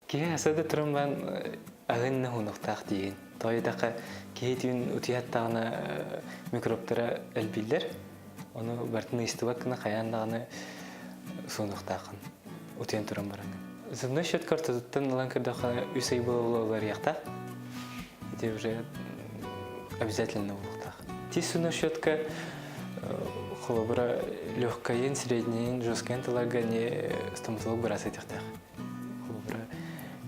Кие асады тұрым бан ағынны хунуқтақ дейін. Тойдақа кейтін утияттағына микробтара әлбілдер, оны бартыны истывакына қаяндағына сунуқтақын утиян тұрым бараңын. Зубной щетка ортодоттан алан кірдіға үсей болулар яқтақ. Это уже обязательно улуқтақ. Тис зубной щетка холобыра легкайын, среднейін, жесткайын таларға не стоматолог барасы етіқтақ.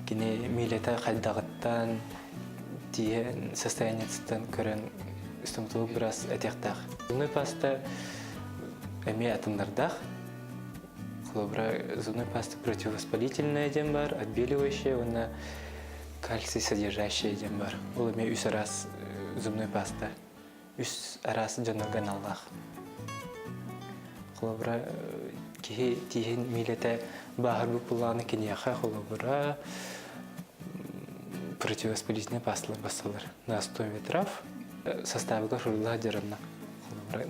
Кини милета қайдағыттан, тиен состояниецтен көрін стоматолог біраз әтектақ. Зубной паста әме атымдардақ. Зубной паста противовоспалительная еден бар, отбеливающая, она кальций содержащая еден бар. Ол әме үс арас зубной паста, үс арас жанырған аллах. Тиен милета бағыр бұк бұлағыны кенеяқа противовоспалительные пастылар басалар. На основе трав составы шурла деревна.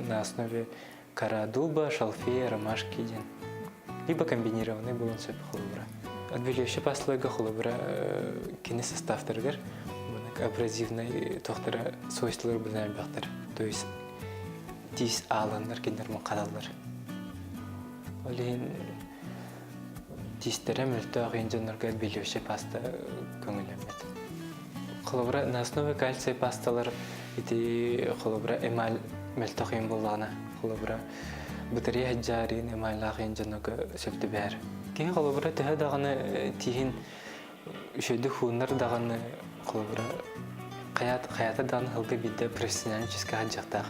На основе кора дуба, шалфея, ромашки ден. Либо комбинированный булонсеп холобра. Отбеливающие пастыларга холобра кене составтаргар, абразивный тохтара свойстволар билен бактар. То есть тиз аландар кенермон кадалар. Олин тизтере мөлтө агынжанарга отбеливающие паста көңүлөмөт. Холобра на основе кальция пасталар ити холобра эмаль мөлтөкөйүн болгона. Холобра батарея жарин эмаль агынжанага сөптү бер. Кийин холобра тээ даганы тиин үшөдү хунар даганы холобра каята даганы хылга бидде профессионалчески хаджактак.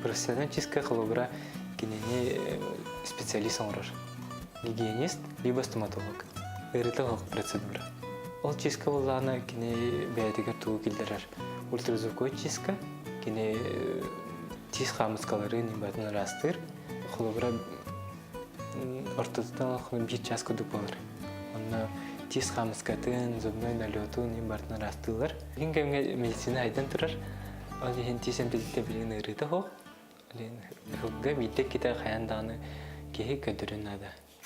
Профессионалчески холобра кинени специалист оңрор. Гигиенист либо стоматолог. Эритал процедура. Ол чистка болғаны кене бәйдігер туғы келдерер. Ультразвуковой чистка кене тиз қамысқалары небатын растыр. Құлыбыра ортодоттан алқылы бір час көдік болыр. Оны тиз қамысқатын, зубной налету небатын растылар. Ең кәмге медицина айдан тұрар. Ол еген тиз әмпедетті білген ұрыты хоқ. Ғылға бейдек кеті қаяндағыны кейі көдірін ады.